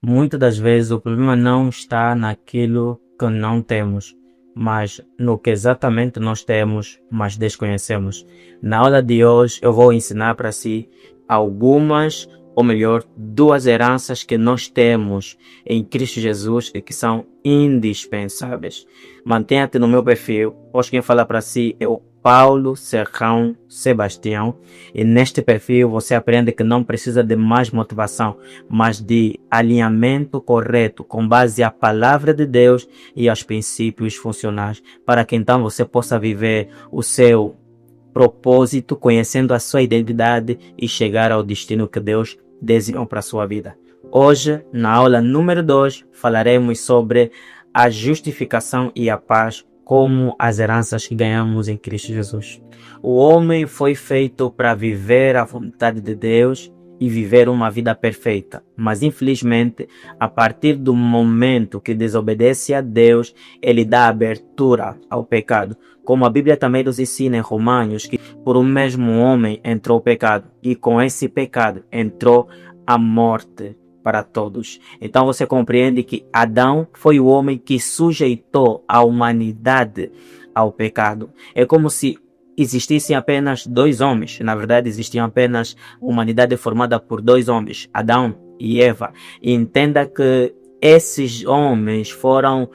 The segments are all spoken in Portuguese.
Muitas das vezes o problema não está naquilo que não temos, mas no que exatamente nós temos, mas desconhecemos. Na aula de hoje eu vou ensinar para si algumas, ou melhor, duas heranças que nós temos em Cristo Jesus e que são indispensáveis. Mantenha-te no meu perfil. Hoje quem fala para si é o Paulo Serrão Sebastião, e neste perfil você aprende que não precisa de mais motivação, mas de alinhamento correto com base à palavra de Deus e aos princípios funcionais, para que então você possa viver o seu propósito, conhecendo a sua identidade e chegar ao destino que Deus desenhou para a sua vida. Hoje, na aula número 2, falaremos sobre a justificação e a paz como as heranças que ganhamos em Cristo Jesus. O homem foi feito para viver a vontade de Deus e viver uma vida perfeita, mas infelizmente, a partir do momento que desobedece a Deus, ele dá abertura ao pecado. Como a Bíblia também nos ensina em Romanos, que por um mesmo homem entrou o pecado, e com esse pecado entrou a morte para todos. Então você compreende que Adão foi o homem que sujeitou a humanidade ao pecado. É como se existissem apenas dois homens. Na verdade, existia apenas humanidade formada por dois homens, Adão e Eva. E entenda que esses homens foram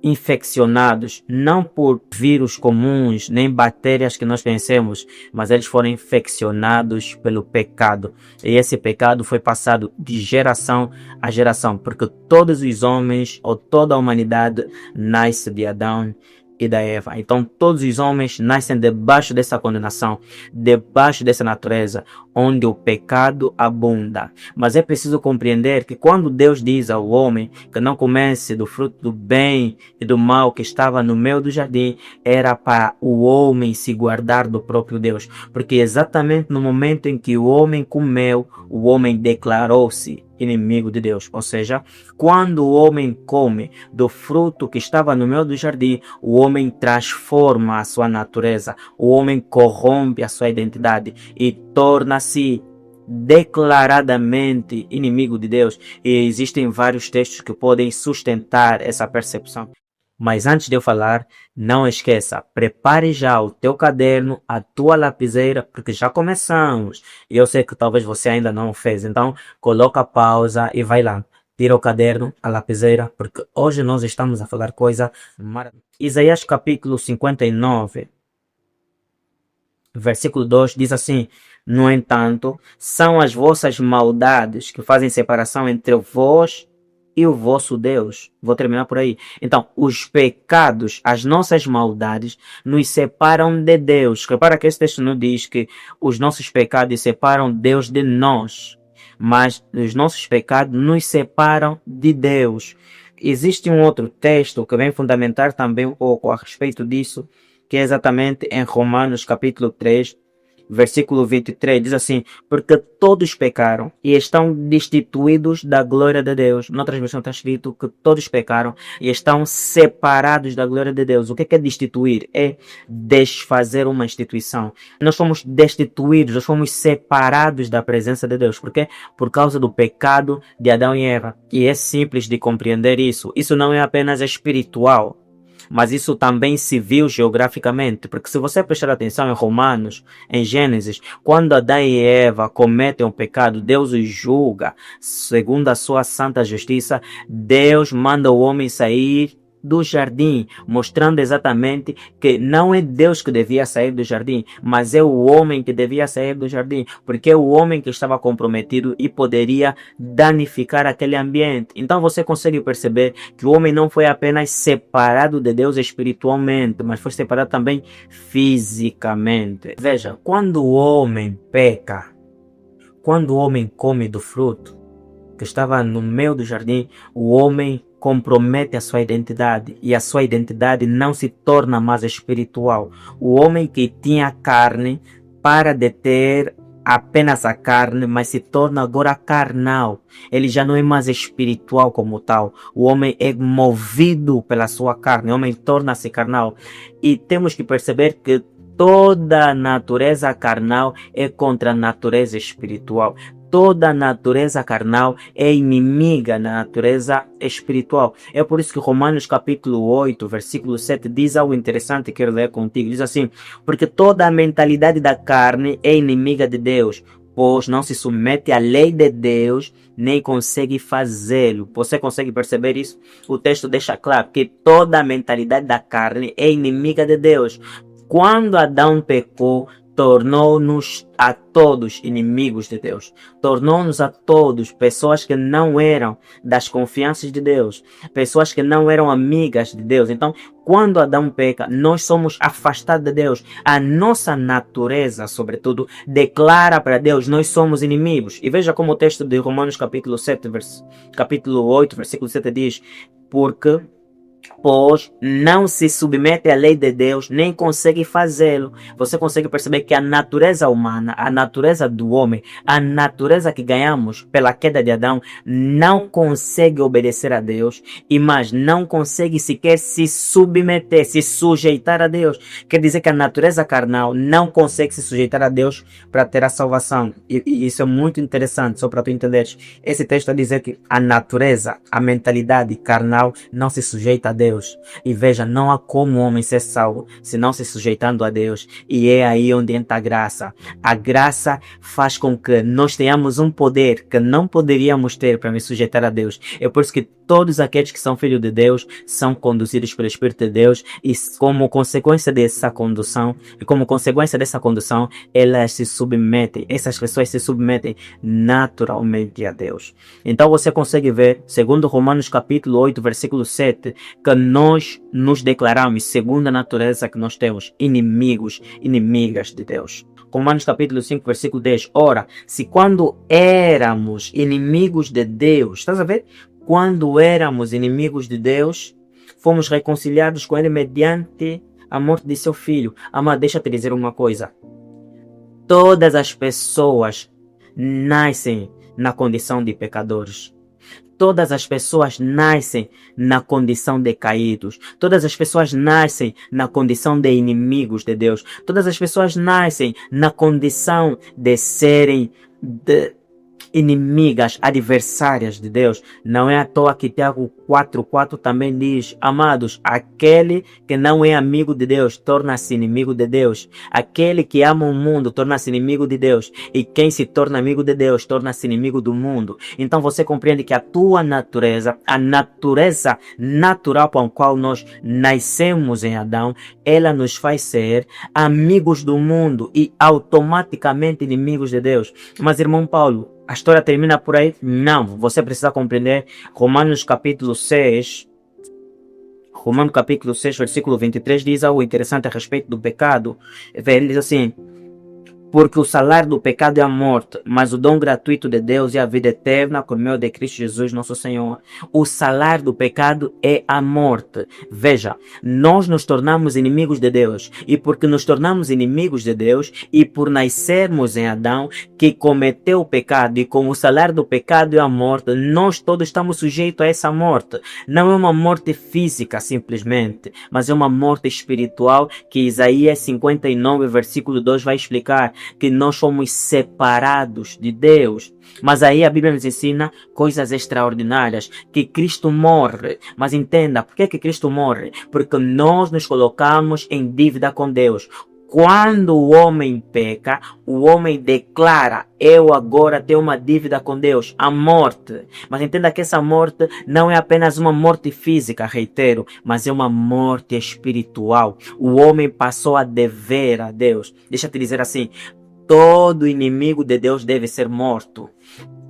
infeccionados não por vírus comuns nem bactérias que nós conhecemos, mas eles foram infeccionados pelo pecado, e esse pecado foi passado de geração a geração, porque todos os homens ou toda a humanidade nasce de Adão e da Eva. Então todos os homens nascem debaixo dessa condenação, debaixo dessa natureza onde o pecado abunda. Mas é preciso compreender que quando Deus diz ao homem que não comece do fruto do bem e do mal que estava no meio do jardim, era para o homem se guardar do próprio Deus, porque exatamente no momento em que o homem comeu, o homem declarou-se inimigo de Deus. Ou seja, quando o homem come do fruto que estava no meio do jardim, o homem transforma a sua natureza, o homem corrompe a sua identidade e torna-se declaradamente inimigo de Deus. E existem vários textos que podem sustentar essa percepção. Mas antes de eu falar, não esqueça, prepare já o teu caderno, a tua lapiseira, porque já começamos. E eu sei que talvez você ainda não o fez, então coloca a pausa e vai lá. Tira o caderno, a lapiseira, porque hoje nós estamos a falar coisa maravilhosa. Isaías capítulo 59, versículo 2 diz assim: no entanto, são as vossas maldades que fazem separação entre vós e o vosso Deus. Vou terminar por aí. Então, os pecados, as nossas maldades, nos separam de Deus. Repara que esse texto não diz que os nossos pecados separam Deus de nós, mas os nossos pecados nos separam de Deus. Existe um outro texto que vem fundamentar também um pouco a respeito disso, que é exatamente em Romanos capítulo 3, versículo 23, diz assim: porque todos pecaram e estão destituídos da glória de Deus. Na transmissão está escrito que todos pecaram e estão separados da glória de Deus. O que é destituir? É desfazer uma instituição. Nós fomos destituídos, nós fomos separados da presença de Deus. Por quê? Por causa do pecado de Adão e Eva. E é simples de compreender isso. Isso não é apenas espiritual, mas isso também se viu geograficamente, porque se você prestar atenção em Romanos, em Gênesis, quando Adão e Eva cometem um pecado, Deus os julga segundo a sua santa justiça. Deus manda o homem sair do jardim, mostrando exatamente que não é Deus que devia sair do jardim, mas é o homem que devia sair do jardim, porque é o homem que estava comprometido e poderia danificar aquele ambiente. Então você consegue perceber que o homem não foi apenas separado de Deus espiritualmente, mas foi separado também fisicamente. Veja, quando o homem peca, quando o homem come do fruto que estava no meio do jardim, o homem compromete a sua identidade, e a sua identidade não se torna mais espiritual. O homem que tinha carne para de ter apenas a carne, mas se torna agora carnal. Ele já não é mais espiritual como tal. O homem é movido pela sua carne, o homem torna-se carnal. E temos que perceber que toda a natureza carnal é contra a natureza espiritual. toda a natureza carnal é inimiga da natureza espiritual. É por isso que Romanos capítulo 8, versículo 7 diz algo interessante que quero ler contigo. Diz assim: porque toda a mentalidade da carne é inimiga de Deus, pois não se submete à lei de Deus, nem consegue fazê-lo. Você consegue perceber isso? O texto deixa claro que toda a mentalidade da carne é inimiga de Deus. Quando Adão pecou, tornou-nos a todos inimigos de Deus. Tornou-nos a todos pessoas que não eram das confianças de Deus. Pessoas que não eram amigas de Deus. Então, quando Adão peca, nós somos afastados de Deus. A nossa natureza, sobretudo, declara para Deus, nós somos inimigos. E veja como o texto de Romanos capítulo 7, capítulo 8, versículo 7 diz: porque pois não se submete à lei de Deus, nem consegue fazê-lo. Você consegue perceber que a natureza humana, a natureza do homem, a natureza que ganhamos pela queda de Adão, não consegue obedecer a Deus, e mais, não consegue sequer se submeter, se sujeitar a Deus. Quer dizer que a natureza carnal não consegue se sujeitar a Deus para ter a salvação. E isso é muito interessante, só para tu entenderes. Esse texto está a dizer que a natureza, a mentalidade carnal não se sujeita a Deus. E veja, não há como o homem ser salvo se não se sujeitando a Deus. E é aí onde entra a graça. A graça faz com que nós tenhamos um poder que não poderíamos ter para me sujeitar a Deus. É por isso que todos aqueles que são filhos de Deus são conduzidos pelo Espírito de Deus, e como consequência dessa condução, elas se submetem, essas pessoas se submetem naturalmente a Deus. Então você consegue ver, segundo Romanos capítulo 8, versículo 7, que nós nos declaramos, segundo a natureza que nós temos, inimigos, inimigas de Deus. Romanos capítulo 5, versículo 10. Ora, se quando éramos inimigos de Deus, estás a ver? Quando éramos inimigos de Deus, fomos reconciliados com Ele mediante a morte de seu Filho. Amado, deixa eu te dizer uma coisa. Todas as pessoas nascem na condição de pecadores. Todas as pessoas nascem na condição de caídos. Todas as pessoas nascem na condição de inimigos de Deus. Todas as pessoas nascem na condição de serem inimigas, adversárias de Deus. Não é à toa que Tiago 4:4 também diz: amados, aquele que não é amigo de Deus torna-se inimigo de Deus. Aquele que ama o mundo torna-se inimigo de Deus. E quem se torna amigo de Deus torna-se inimigo do mundo. Então você compreende que a tua natureza, a natureza natural com a qual nós nascemos em Adão, ela nos faz ser amigos do mundo e automaticamente inimigos de Deus. Mas, irmão Paulo, a história termina por aí? Não, você precisa compreender Romanos capítulo 6, versículo 23 diz algo interessante a respeito do pecado. Ele diz assim: porque o salário do pecado é a morte, mas o dom gratuito de Deus é a vida eterna por meio de Cristo Jesus, nosso Senhor. O salário do pecado é a morte. Veja, nós nos tornamos inimigos de Deus. E porque nos tornamos inimigos de Deus, e por nascermos em Adão, que cometeu o pecado, e como o salário do pecado é a morte, nós todos estamos sujeitos a essa morte. Não é uma morte física, simplesmente, mas é uma morte espiritual, que Isaías 59, versículo 2 vai explicar. Que nós somos separados de Deus. Mas aí a Bíblia nos ensina coisas extraordinárias, que Cristo morre. Mas entenda, por que Cristo morre? Porque nós nos colocamos em dívida com Deus. Quando o homem peca, o homem declara: eu agora tenho uma dívida com Deus, a morte. Mas entenda que essa morte não é apenas uma morte física, reitero, mas é uma morte espiritual. O homem passou a dever a Deus. Deixa eu te dizer assim: todo inimigo de Deus deve ser morto.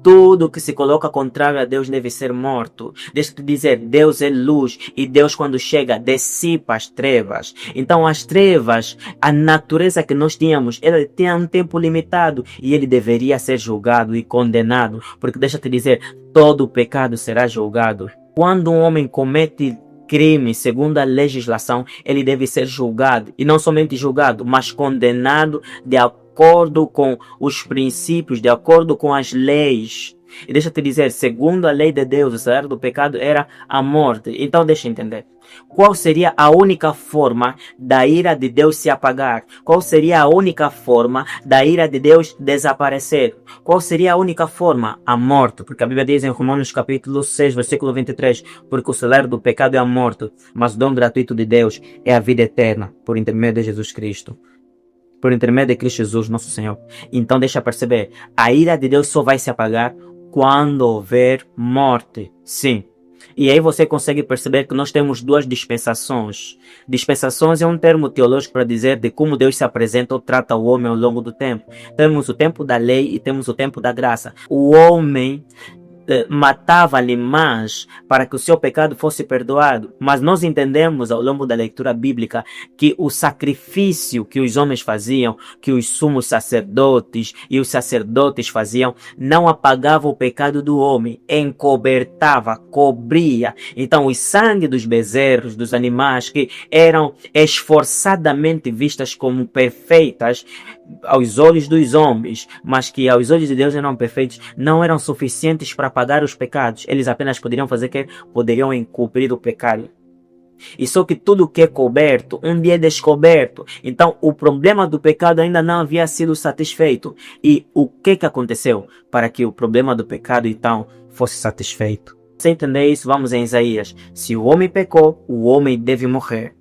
Tudo que se coloca contrário a Deus deve ser morto. Deixa eu te dizer, Deus é luz, e Deus, quando chega, dissipa as trevas. Então as trevas, a natureza que nós tínhamos, ela tinha um tempo limitado, e ele deveria ser julgado e condenado. Porque deixa eu te dizer, todo pecado será julgado. Quando um homem comete crime segundo a legislação, ele deve ser julgado. E não somente julgado, mas condenado de acordo com os princípios, de acordo com as leis E deixa eu te dizer, segundo a lei de Deus, o salário do pecado era a morte. Então deixa eu entender. Qual seria a única forma da ira de Deus se apagar? Qual seria a única forma da ira de Deus desaparecer? Qual seria a única forma? A morte. Porque a Bíblia diz em Romanos capítulo 6, versículo 23, porque o salário do pecado é a morte, mas o dom gratuito de Deus é a vida eterna, por intermédio de Jesus Cristo. Por intermédio de Cristo Jesus, nosso Senhor. Então deixa eu perceber, a ira de Deus só vai se apagar quando houver morte. Sim. E aí você consegue perceber que nós temos duas dispensações. Dispensações é um termo teológico para dizer de como Deus se apresenta ou trata o homem ao longo do tempo. Temos o tempo da lei e temos o tempo da graça. O homem matava animais para que o seu pecado fosse perdoado. Mas nós entendemos ao longo da leitura bíblica que o sacrifício que os homens faziam, que os sumos sacerdotes e os sacerdotes faziam, não apagava o pecado do homem, encobertava, cobria. Então o sangue dos bezerros, dos animais que eram esforçadamente vistas como perfeitas aos olhos dos homens, mas que aos olhos de Deus eram perfeitos, não eram suficientes para apagar os pecados. Eles apenas poderiam fazer que poderiam encobrir o pecado. E só que tudo que é coberto, um dia é descoberto. Então o problema do pecado ainda não havia sido satisfeito. E o que aconteceu para que o problema do pecado então fosse satisfeito? Para entender isso, vamos em Isaías. Se o homem pecou, o homem deve morrer.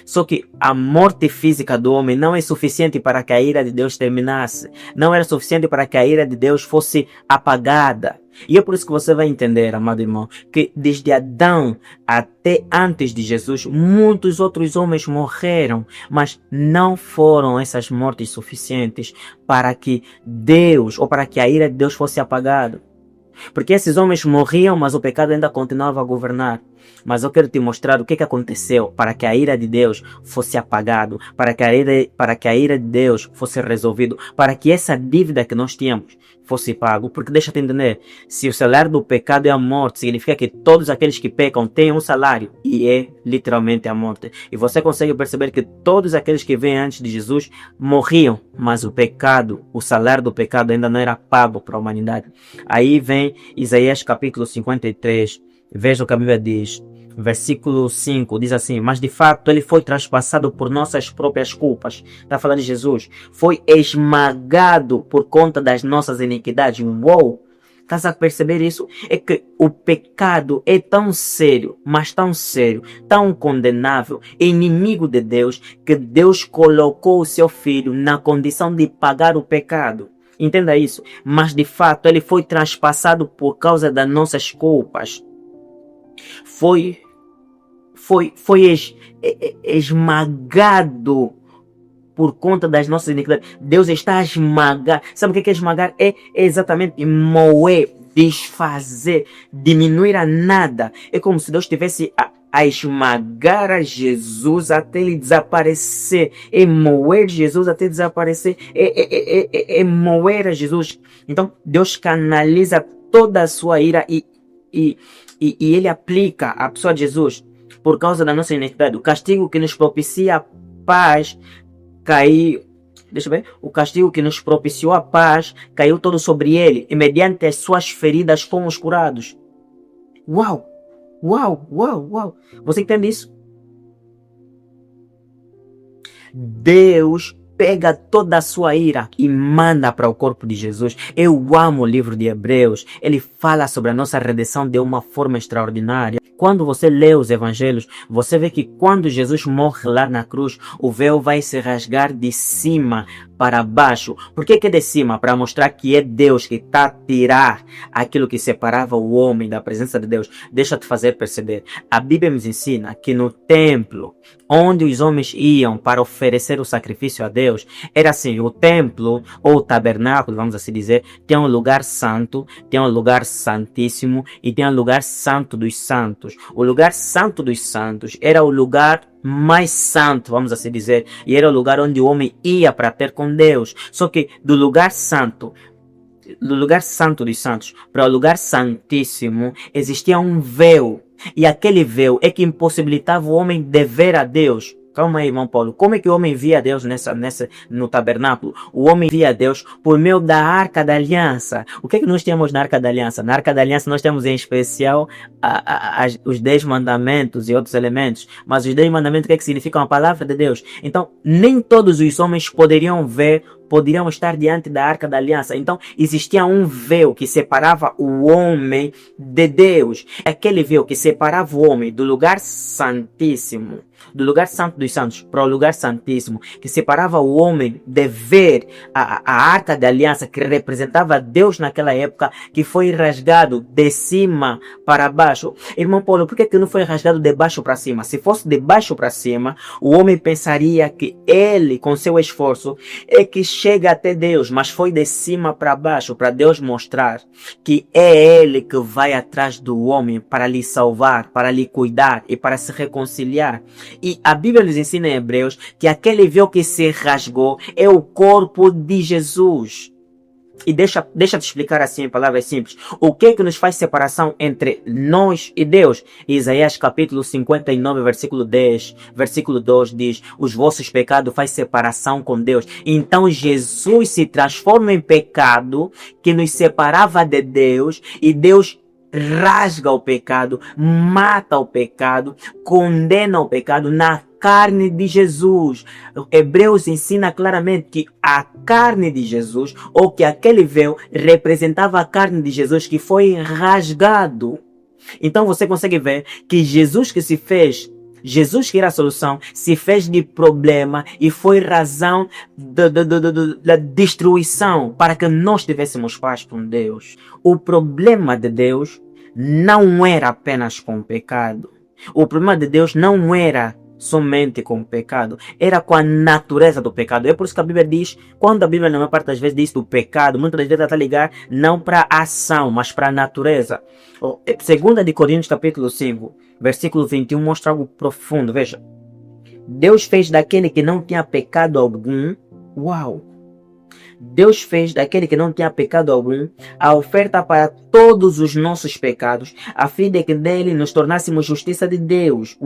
Só que a morte física do homem não é suficiente para que a ira de Deus terminasse. Não era suficiente para que a ira de Deus fosse apagada. E é por isso que você vai entender, amado irmão, que desde Adão até antes de Jesus, muitos outros homens morreram, mas não foram essas mortes suficientes para que Deus, ou para que a ira de Deus fosse apagada. Porque esses homens morriam, mas o pecado ainda continuava a governar. Mas eu quero te mostrar o que aconteceu para que a ira de Deus fosse apagado, para que a ira de Deus fosse resolvido, para que essa dívida que nós tínhamos fosse pago. Porque deixa eu te entender, se o salário do pecado é a morte, significa que todos aqueles que pecam têm um salário, e é literalmente a morte. E você consegue perceber que todos aqueles que vêm antes de Jesus morriam, mas o pecado, o salário do pecado ainda não era pago para a humanidade. Aí vem Isaías capítulo 53, veja o que a Bíblia diz. Versículo 5 diz assim: mas de fato ele foi traspassado por nossas próprias culpas. Está falando de Jesus. Foi esmagado por conta das nossas iniquidades. Uou! Estás a perceber isso? É que o pecado é tão sério, mas tão sério, tão condenável, inimigo de Deus, que Deus colocou o seu filho na condição de pagar o pecado. Entenda isso. Mas de fato ele foi traspassado por causa das nossas culpas. Foi esmagado por conta das nossas iniquidades. Deus está a esmagar. Sabe o que é esmagar? É exatamente moer, desfazer, diminuir a nada. É como se Deus estivesse a esmagar a Jesus até ele desaparecer. É moer Jesus até desaparecer. É moer a Jesus. Então Deus canaliza toda a sua ira e ele aplica a pessoa de Jesus por causa da nossa iniquidade. O castigo que nos propicia a paz caiu. Deixa eu ver. O castigo que nos propiciou a paz caiu todo sobre ele, e mediante as suas feridas fomos curados. Uau! Uau! Uau! Uau! Você entende isso? Deus pega toda a sua ira e manda para o corpo de Jesus. Eu amo o livro de Hebreus. Ele fala sobre a nossa redenção de uma forma extraordinária. Quando você lê os evangelhos, você vê que quando Jesus morre lá na cruz, o véu vai se rasgar de cima para baixo. Por que é de cima? Para mostrar que é Deus que está a tirar aquilo que separava o homem da presença de Deus. Deixa eu te fazer perceber. A Bíblia nos ensina que no templo, onde os homens iam para oferecer o sacrifício a Deus, era assim: o templo, ou o tabernáculo, vamos assim dizer, tem um lugar santo, tem um lugar santíssimo e tem um lugar santo dos santos. O lugar santo dos santos era o lugar mais santo, vamos assim dizer, e era o lugar onde o homem ia para ter com Deus. Só que do lugar santo dos santos para o lugar santíssimo existia um véu, e aquele véu é que impossibilitava o homem de ver a Deus. Calma aí, irmão Paulo. Como é que o homem via Deus no tabernáculo? O homem via Deus por meio da Arca da Aliança. O que é que nós temos na Arca da Aliança? Na Arca da Aliança nós temos em especial os 10 mandamentos e outros elementos. Mas os 10 mandamentos, o que é que significam? A palavra de Deus. Então, nem todos os homens poderiam estar diante da Arca da Aliança. Então, existia um véu que separava o homem de Deus. Aquele véu que separava o homem do lugar santíssimo, do lugar santo dos santos para o lugar santíssimo, que separava o homem de ver a Arca da Aliança, que representava Deus naquela época, que foi rasgado de cima para baixo. Irmão Paulo, por que não foi rasgado de baixo para cima? Se fosse de baixo para cima, o homem pensaria que ele, com seu esforço, é que chega até Deus, mas foi de cima para baixo, para Deus mostrar que é Ele que vai atrás do homem para lhe salvar, para lhe cuidar e para se reconciliar. E a Bíblia nos ensina em Hebreus que aquele véu que se rasgou é o corpo de Jesus. E deixa te explicar assim em palavras simples. O que é que nos faz separação entre nós e Deus? Isaías capítulo 59, versículo 10, versículo 2 diz: os vossos pecados faz separação com Deus. Então Jesus se transforma em pecado que nos separava de Deus, e Deus rasga o pecado, mata o pecado, condena o pecado na carne de Jesus. Hebreus ensina claramente que a carne de Jesus, ou que aquele véu, representava a carne de Jesus que foi rasgado. Então você consegue ver que Jesus que era a solução, se fez de problema e foi razão da destruição para que nós tivéssemos paz com Deus. O problema de Deus não era apenas com o pecado. O problema de Deus não era somente com o pecado, era com a natureza do pecado. É por isso que a Bíblia diz, quando a Bíblia na maior parte das vezes diz do pecado, muitas das vezes ela está ligada não para a ação, mas para a natureza. 2 de Coríntios capítulo 5, versículo 21 mostra algo profundo. Veja, Deus fez daquele que não tinha pecado algum, Deus fez daquele que não tinha pecado algum a oferta para todos os nossos pecados, a fim de que nele nos tornássemos justiça de Deus.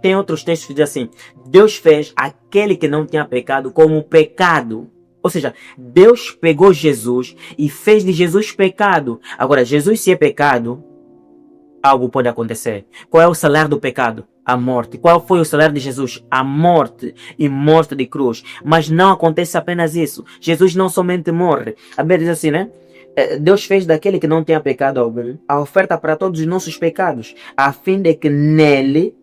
Tem outros textos que dizem assim: Deus fez aquele que não tinha pecado como pecado. Ou seja, Deus pegou Jesus e fez de Jesus pecado. Agora, Jesus, se é pecado, algo pode acontecer. Qual é o salário do pecado? A morte. Qual foi o salário de Jesus? A morte, e morte de cruz. Mas não acontece apenas isso. Jesus não somente morre. A Bíblia diz assim, né? Deus fez daquele que não tinha pecado algum a oferta para todos os nossos pecados, a fim de que nele,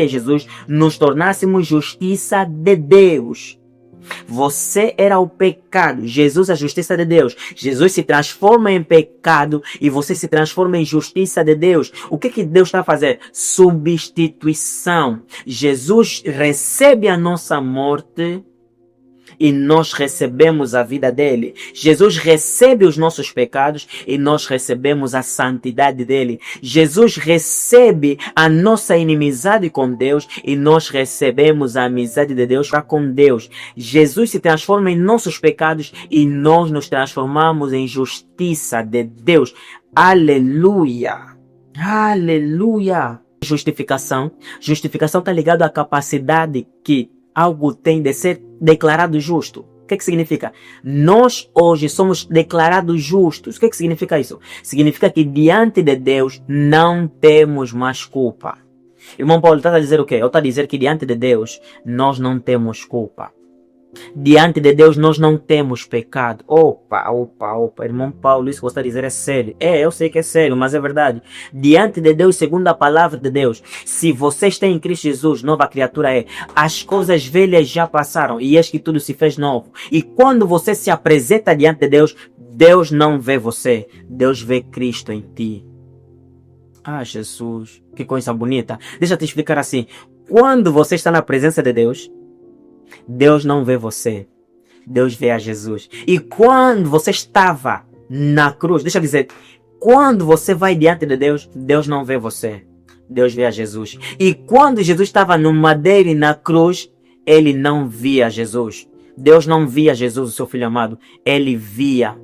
Jesus, nos tornássemos justiça de Deus. Você era o pecado, Jesus a justiça de Deus. Jesus se transforma em pecado e você se transforma em justiça de Deus. O que Deus está a fazer? Substituição. Jesus recebe a nossa morte e nós recebemos a vida dele. Jesus recebe os nossos pecados e nós recebemos a santidade dele. Jesus recebe a nossa inimizade com Deus e nós recebemos a amizade de Deus para com Deus. Jesus se transforma em nossos pecados e nós nos transformamos em justiça de Deus. Aleluia! Aleluia! Justificação está ligado à capacidade que algo tem de ser declarado justo. O que significa? Nós hoje somos declarados justos. O que significa isso? Significa que diante de Deus não temos mais culpa. Irmão Paulo está a dizer o quê? Ele está a dizer que diante de Deus nós não temos culpa. Diante de Deus nós não temos pecado. Opa, irmão Paulo, isso que você está a dizer é sério. Eu sei que é sério, mas é verdade. Diante de Deus, segundo a palavra de Deus, se você está em Cristo Jesus, nova criatura é. As coisas velhas já passaram e eis que tudo se fez novo. E quando você se apresenta diante de Deus, Deus não vê você, Deus vê Cristo em ti. Ah, Jesus, que coisa bonita. Deixa eu te explicar assim. Quando você está na presença de Deus, Deus não vê você, Deus vê a Jesus. E quando você estava na cruz, deixa eu dizer, quando você vai diante de Deus, Deus não vê você, Deus vê a Jesus. E quando Jesus estava no madeiro e na cruz, ele não via Jesus. Deus não via Jesus, o seu filho amado, ele via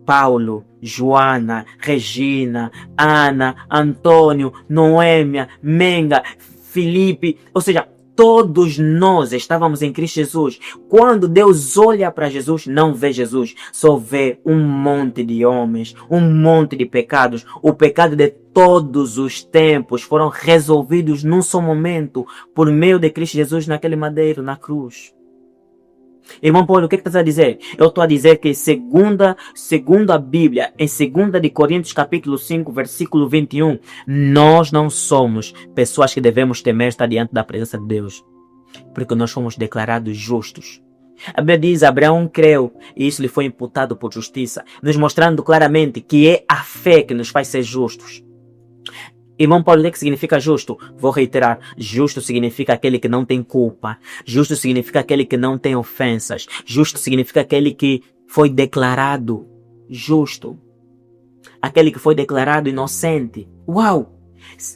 Paulo, Joana, Regina, Ana, Antônio, Noêmia, Menga, Felipe, ou seja, todos nós estávamos em Cristo Jesus. Quando Deus olha para Jesus, não vê Jesus, só vê um monte de homens, um monte de pecados. O pecado de todos os tempos foram resolvidos num só momento, por meio de Cristo Jesus naquele madeiro, na cruz. Irmão Paulo, o que estás a dizer? Eu estou a dizer que segundo a Bíblia, em 2 de Coríntios capítulo 5, versículo 21, nós não somos pessoas que devemos temer estar diante da presença de Deus, porque nós fomos declarados justos. A Bíblia diz, Abraão creu e isso lhe foi imputado por justiça, nos mostrando claramente que é a fé que nos faz ser justos. Irmão Paulo, o que significa justo? Vou reiterar, justo significa aquele que não tem culpa. Justo significa aquele que não tem ofensas. Justo significa aquele que foi declarado justo. Aquele que foi declarado inocente. Uau!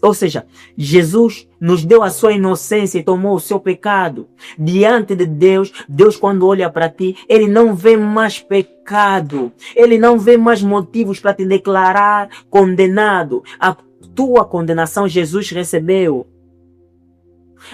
Ou seja, Jesus nos deu a sua inocência e tomou o seu pecado. Diante de Deus, Deus quando olha para ti, Ele não vê mais pecado. Ele não vê mais motivos para te declarar condenado. A tua condenação Jesus recebeu.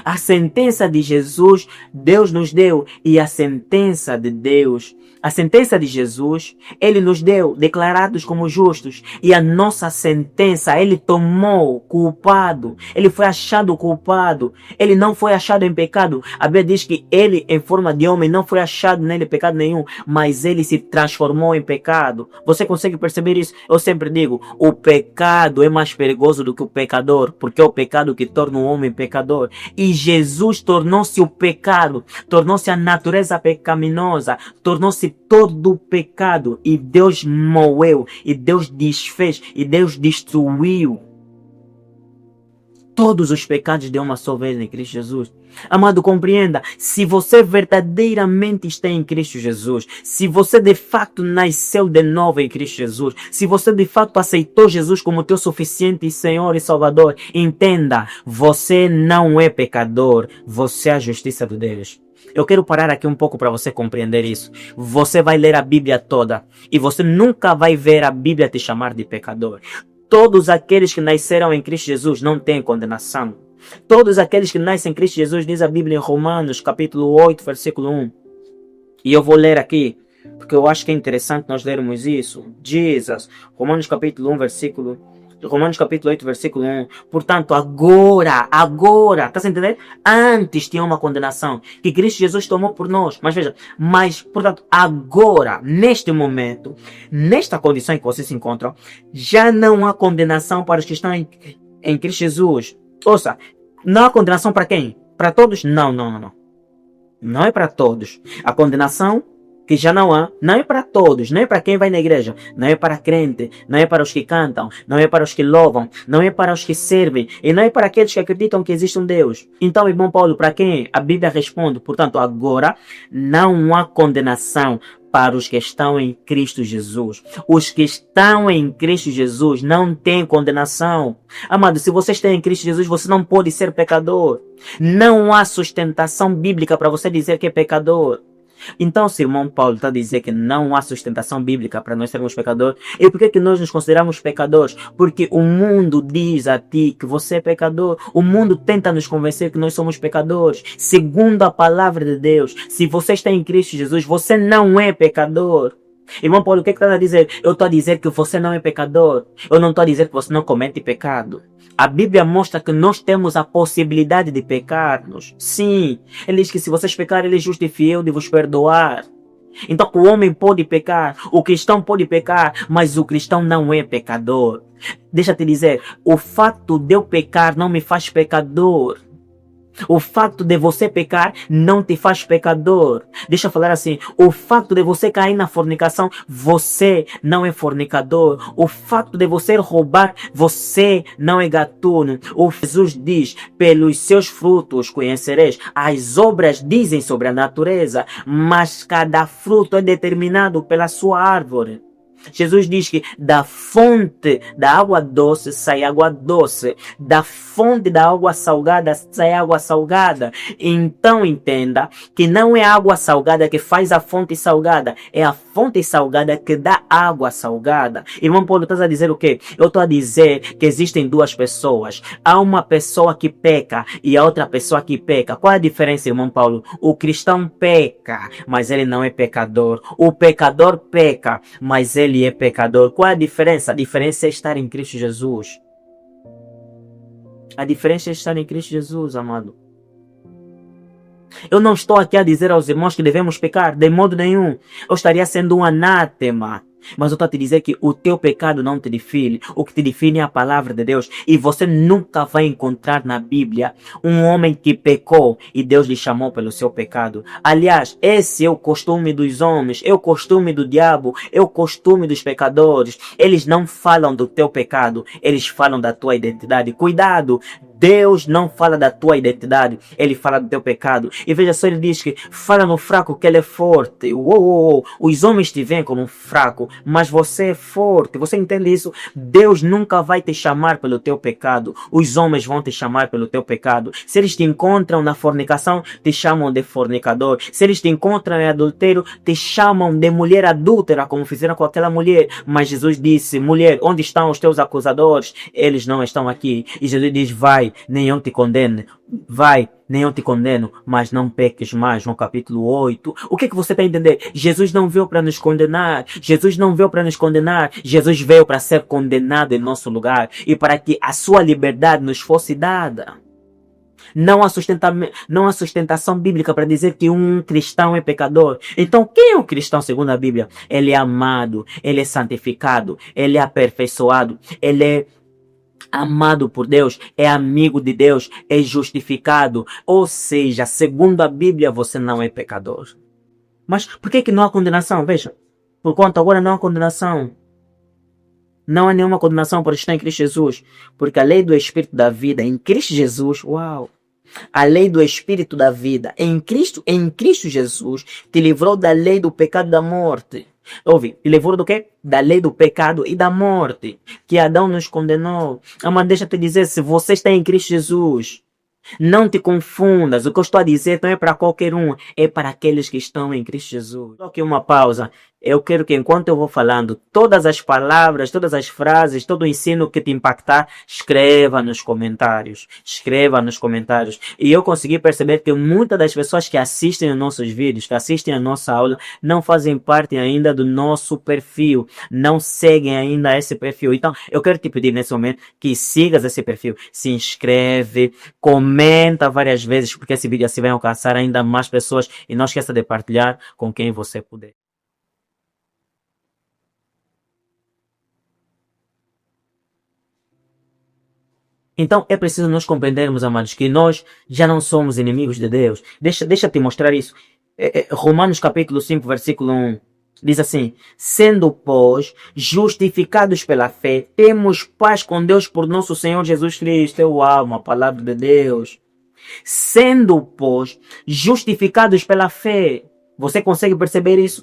A sentença de Jesus, Deus nos deu. E a sentença de Deus, a sentença de Jesus, Ele nos deu, declarados como justos. E a nossa sentença, Ele tomou culpado. Ele foi achado culpado. Ele não foi achado em pecado. A Bíblia diz que Ele, em forma de homem, não foi achado nele pecado nenhum. Mas Ele se transformou em pecado. Você consegue perceber isso? Eu sempre digo, o pecado é mais perigoso do que o pecador. Porque é o pecado que torna o homem pecador. E Jesus tornou-se o pecado, tornou-se a natureza pecaminosa, tornou-se todo o pecado. E Deus moeu, e Deus desfez, e Deus destruiu todos os pecados de uma só vez em Cristo Jesus. Amado, compreenda, se você verdadeiramente está em Cristo Jesus, se você de fato nasceu de novo em Cristo Jesus, se você de fato aceitou Jesus como teu suficiente Senhor e Salvador, entenda, você não é pecador, você é a justiça de Deus. Eu quero parar aqui um pouco para você compreender isso. Você vai ler a Bíblia toda e você nunca vai ver a Bíblia te chamar de pecador. Todos aqueles que nasceram em Cristo Jesus não têm condenação. Todos aqueles que nascem em Cristo Jesus, diz a Bíblia em Romanos, capítulo 8, versículo 1. E eu vou ler aqui, porque eu acho que é interessante nós lermos isso. Jesus, Romanos capítulo 8, versículo 1. Portanto, agora, tá entendendo? Antes tinha uma condenação que Cristo Jesus tomou por nós. Mas veja, portanto, agora, neste momento, nesta condição em que vocês se encontram, já não há condenação para os que estão em Cristo Jesus. Ouça, não há condenação para quem? Para todos? Não. Não é para todos. A condenação que já não há, não é para todos, não é para quem vai na igreja, não é para crente, não é para os que cantam, não é para os que louvam, não é para os que servem, e não é para aqueles que acreditam que existe um Deus. Então, irmão Paulo, para quem a Bíblia responde, portanto, agora não há condenação para os que estão em Cristo Jesus. Os que estão em Cristo Jesus não têm condenação. Amado, se você está em Cristo Jesus, você não pode ser pecador. Não há sustentação bíblica para você dizer que é pecador. Então, se o irmão Paulo está a dizer que não há sustentação bíblica para nós sermos pecadores, e por que nós nos consideramos pecadores? Porque o mundo diz a ti que você é pecador. O mundo tenta nos convencer que nós somos pecadores. Segundo a palavra de Deus, se você está em Cristo Jesus, você não é pecador. Irmão Paulo, o que está a dizer? Eu estou a dizer que você não é pecador. Eu não estou a dizer que você não comete pecado. A Bíblia mostra que nós temos a possibilidade de pecarmos. Sim, ele diz que se vocês pecarem, ele é justo e fiel de vos perdoar. Então o homem pode pecar, o cristão pode pecar, mas o cristão não é pecador. Deixa eu te dizer, o fato de eu pecar não me faz pecador. O fato de você pecar não te faz pecador. Deixa eu falar assim, o fato de você cair na fornicação, você não é fornicador. O fato de você roubar, você não é gatuno. O Jesus diz, pelos seus frutos conhecereis. As obras dizem sobre a natureza, mas cada fruto é determinado pela sua árvore. Jesus diz que da fonte da água doce sai água doce, da fonte da água salgada sai água salgada. Então entenda que não é a água salgada que faz a fonte salgada, é a fonte fonte salgada que dá água salgada. Irmão Paulo, estás a dizer o quê? Eu estou a dizer que existem duas pessoas. Há uma pessoa que peca e a outra pessoa que peca. Qual é a diferença, irmão Paulo? O cristão peca, mas ele não é pecador. O pecador peca, mas ele é pecador. Qual é a diferença? A diferença é estar em Cristo Jesus. A diferença é estar em Cristo Jesus, amado. Eu não estou aqui a dizer aos irmãos que devemos pecar, de modo nenhum. Eu estaria sendo um anátema. Mas eu estou a te dizer que o teu pecado não te define. O que te define é a palavra de Deus. E você nunca vai encontrar na Bíblia um homem que pecou e Deus lhe chamou pelo seu pecado. Aliás, esse é o costume dos homens, é o costume do diabo, é o costume dos pecadores. Eles não falam do teu pecado, eles falam da tua identidade. Cuidado! Deus não fala da tua identidade, Ele fala do teu pecado. E veja só, Ele diz que fala no fraco que Ele é forte. Os homens te veem como fraco, mas você é forte. Você entende isso? Deus nunca vai te chamar pelo teu pecado. Os homens vão te chamar pelo teu pecado. Se eles te encontram na fornicação, te chamam de fornicador. Se eles te encontram em adultério, te chamam de mulher adúltera, como fizeram com aquela mulher. Mas Jesus disse: mulher, onde estão os teus acusadores? Eles não estão aqui. E Jesus diz: vai, nem eu te condeno. Vai, nem eu te condeno, mas não peques mais. No capítulo 8. O que você está a entender? Jesus não veio para nos condenar. Jesus não veio para nos condenar. Jesus veio para ser condenado em nosso lugar. E para que a sua liberdade nos fosse dada. Não há sustentação bíblica para dizer que um cristão é pecador. Então, quem é o cristão segundo a Bíblia? Ele é amado, ele é santificado, ele é aperfeiçoado, ele é amado por Deus, é amigo de Deus, é justificado. Ou seja, segundo a Bíblia, você não é pecador. Mas por que não há condenação? Veja, por quanto agora não há condenação. Não há nenhuma condenação por estar em Cristo Jesus. Porque a lei do Espírito da vida em Cristo Jesus, uau! A lei do Espírito da vida em Cristo Jesus te livrou da lei do pecado e da morte. Ouve, te livrou do quê? Da lei do pecado e da morte, que Adão nos condenou. Mas deixa-te dizer, se você está em Cristo Jesus, não te confundas. O que eu estou a dizer não é para qualquer um, é para aqueles que estão em Cristo Jesus. Só que uma pausa. Eu quero que enquanto eu vou falando, todas as palavras, todas as frases, todo o ensino que te impactar, escreva nos comentários. Escreva nos comentários. E eu consegui perceber que muitas das pessoas que assistem os nossos vídeos, que assistem a nossa aula, não fazem parte ainda do nosso perfil. Não seguem ainda esse perfil. Então, eu quero te pedir nesse momento que sigas esse perfil. Se inscreve, comenta várias vezes, porque esse vídeo assim vai alcançar ainda mais pessoas. E não esqueça de partilhar com quem você puder. Então é preciso nós compreendermos, amados, que nós já não somos inimigos de Deus. Deixa-te mostrar isso. Romanos capítulo 5, versículo 1. Diz assim: sendo, pois, justificados pela fé, temos paz com Deus por nosso Senhor Jesus Cristo. Eu amo a palavra de Deus. Sendo, pois, justificados pela fé. Você consegue perceber isso?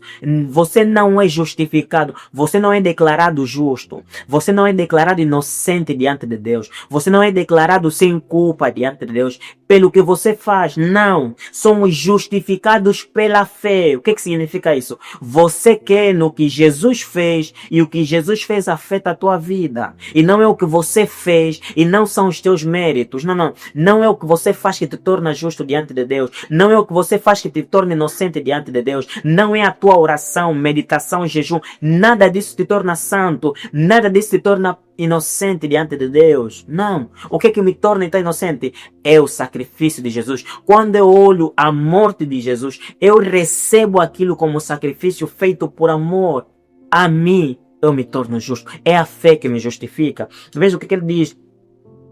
Você não é justificado. Você não é declarado justo. Você não é declarado inocente diante de Deus. Você não é declarado sem culpa diante de Deus pelo que você faz. Não. Somos justificados pela fé. O que significa isso? Você quer no que Jesus fez e o que Jesus fez afeta a tua vida. E não é o que você fez e não são os teus méritos. Não. Não é o que você faz que te torna justo diante de Deus. Não é o que você faz que te torna inocente diante de Deus. Não é a tua oração, meditação, jejum. Nada disso te torna santo. Nada disso te torna inocente diante de Deus. Não. O que me torna então inocente? É o sacrifício de Jesus. Quando eu olho a morte de Jesus, eu recebo aquilo como sacrifício feito por amor a mim. Eu me torno justo. É a fé que me justifica. Veja o que ele diz.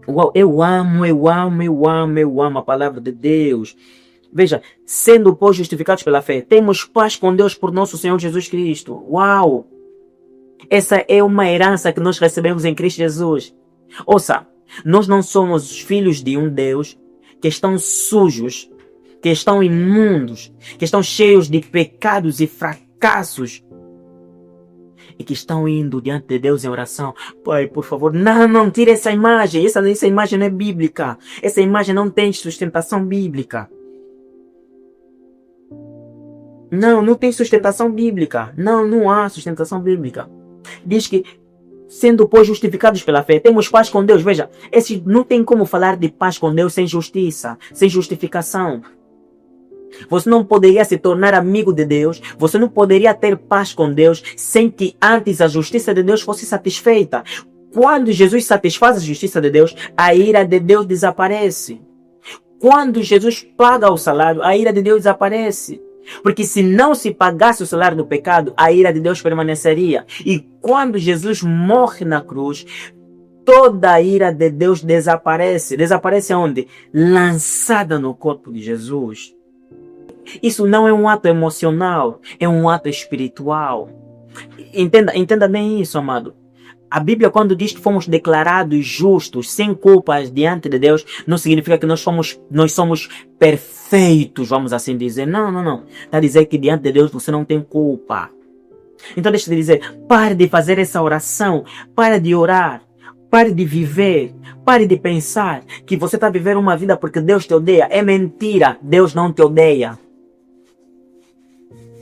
Uau, eu amo a palavra de Deus. Veja, sendo, pois, justificados pela fé, temos paz com Deus por nosso Senhor Jesus Cristo. Uau! Essa é uma herança que nós recebemos em Cristo Jesus. Ouça, nós não somos filhos de um Deus que estão sujos, que estão imundos, que estão cheios de pecados e fracassos e que estão indo diante de Deus em oração. Pai, por favor, não tire essa imagem. Essa imagem não é bíblica. Essa imagem não tem sustentação bíblica. Não, não tem sustentação bíblica. Não, não há sustentação bíblica. Diz que, sendo, pois, justificados pela fé, temos paz com Deus. Veja, não tem como falar de paz com Deus sem justiça, sem justificação. Você não poderia se tornar amigo de Deus, você não poderia ter paz com Deus sem que antes a justiça de Deus fosse satisfeita. Quando Jesus satisfaz a justiça de Deus, a ira de Deus desaparece. Quando Jesus paga o salário, a ira de Deus desaparece. Porque se não se pagasse o salário do pecado, a ira de Deus permaneceria. E quando Jesus morre na cruz, toda a ira de Deus desaparece. Desaparece aonde? Lançada no corpo de Jesus. Isso não é um ato emocional, é um ato espiritual. Entenda bem isso, amado. A Bíblia, quando diz que fomos declarados justos, sem culpas diante de Deus, não significa que nós somos perfeitos, vamos assim dizer. Não. Está a dizer que diante de Deus você não tem culpa. Então deixa eu dizer, pare de fazer essa oração, pare de orar, pare de viver, pare de pensar que você está vivendo uma vida porque Deus te odeia. É mentira, Deus não te odeia.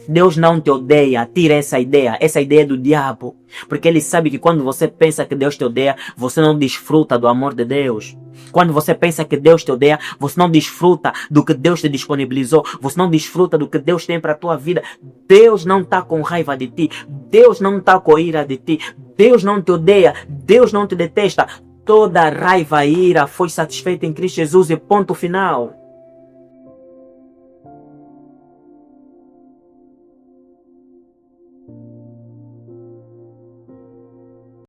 Deus não te odeia, tira essa ideia é do diabo, porque ele sabe que quando você pensa que Deus te odeia, você não desfruta do amor de Deus. Quando você pensa que Deus te odeia, você não desfruta do que Deus te disponibilizou, você não desfruta do que Deus tem para a tua vida. Deus não está com raiva de ti, Deus não está com ira de ti, Deus não te odeia, Deus não te detesta. Toda raiva e ira foi satisfeita em Cristo Jesus e ponto final.